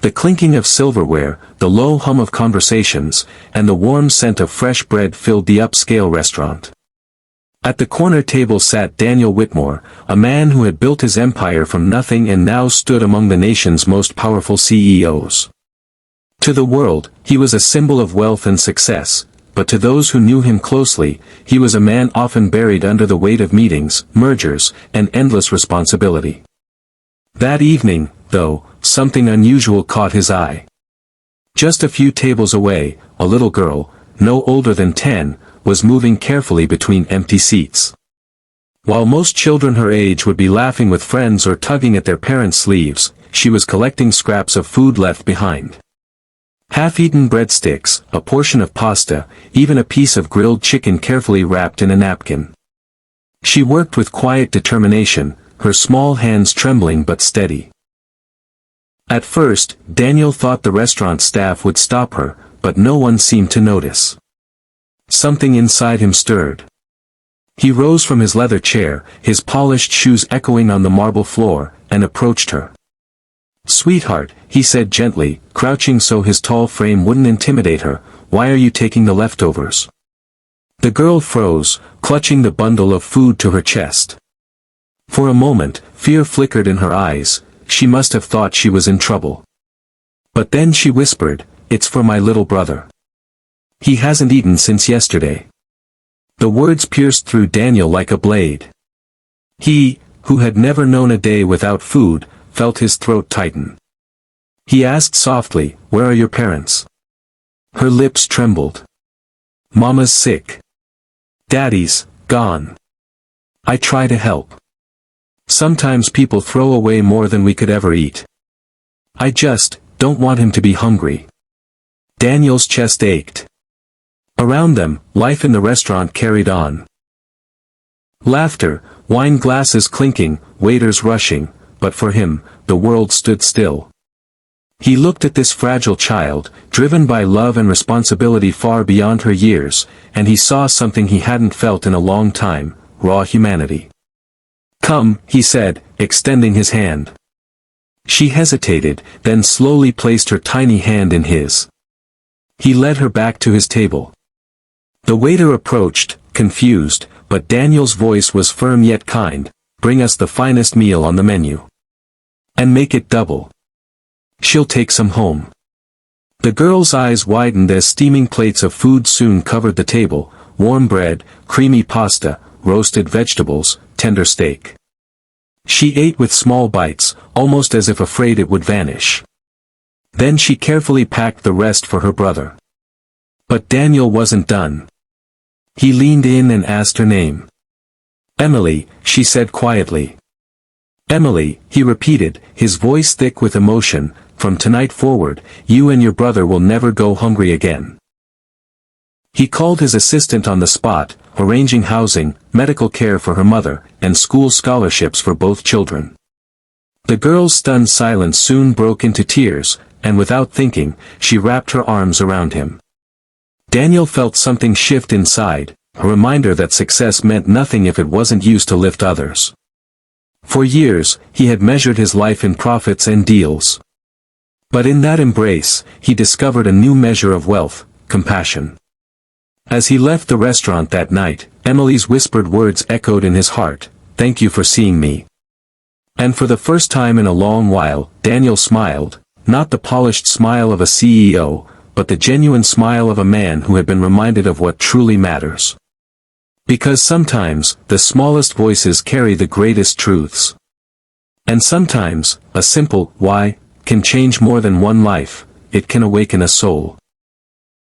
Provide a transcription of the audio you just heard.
The clinking of silverware, the low hum of conversations, and the warm scent of fresh bread filled the upscale restaurant. At the corner table sat Daniel Whitmore, a man who had built his empire from nothing and now stood among the nation's most powerful CEOs. To the world, he was a symbol of wealth and success, but to those who knew him closely, he was a man often buried under the weight of meetings, mergers, and endless responsibility. That evening, though, something unusual caught his eye. Just a few tables away, a little girl, no older than 10, was moving carefully between empty seats. While most children her age would be laughing with friends or tugging at their parents' sleeves, she was collecting scraps of food left behind. Half-eaten breadsticks, a portion of pasta, even a piece of grilled chicken carefully wrapped in a napkin. She worked with quiet determination, her small hands trembling but steady. At first, Daniel thought the restaurant staff would stop her, but no one seemed to notice. Something inside him stirred. He rose from his leather chair, his polished shoes echoing on the marble floor, and approached her. "Sweetheart," he said gently, crouching so his tall frame wouldn't intimidate her, "why are you taking the leftovers?" The girl froze, clutching the bundle of food to her chest. For a moment, fear flickered in her eyes. She must have thought she was in trouble. But then she whispered, "It's for my little brother. He hasn't eaten since yesterday." The words pierced through Daniel like a blade. He, who had never known a day without food, felt his throat tighten. He asked softly, "Where are your parents?" Her lips trembled. "Mama's sick. Daddy's gone. I try to help. Sometimes people throw away more than we could ever eat. I just don't want him to be hungry." Daniel's chest ached. Around them, life in the restaurant carried on. Laughter, wine glasses clinking, waiters rushing, but for him, the world stood still. He looked at this fragile child, driven by love and responsibility far beyond her years, and he saw something he hadn't felt in a long time, raw humanity. "Come," he said, extending his hand. She hesitated, then slowly placed her tiny hand in his. He led her back to his table. The waiter approached, confused, but Daniel's voice was firm yet kind, "Bring us the finest meal on the menu. And make it double. She'll take some home." The girl's eyes widened as steaming plates of food soon covered the table, warm bread, creamy pasta, roasted vegetables, tender steak. She ate with small bites, almost as if afraid it would vanish. Then she carefully packed the rest for her brother. But Daniel wasn't done. He leaned in and asked her name. "Emily," she said quietly. "Emily," he repeated, his voice thick with emotion, "from tonight forward, you and your brother will never go hungry again." He called his assistant on the spot, arranging housing, medical care for her mother, and school scholarships for both children. The girl's stunned silence soon broke into tears, and without thinking, she wrapped her arms around him. Daniel felt something shift inside, a reminder that success meant nothing if it wasn't used to lift others. For years, he had measured his life in profits and deals. But in that embrace, he discovered a new measure of wealth, compassion. As he left the restaurant that night, Emily's whispered words echoed in his heart, "Thank you for seeing me." And for the first time in a long while, Daniel smiled, not the polished smile of a CEO, but the genuine smile of a man who had been reminded of what truly matters. Because sometimes, the smallest voices carry the greatest truths. And sometimes, a simple "why" can change more than one life. It can awaken a soul.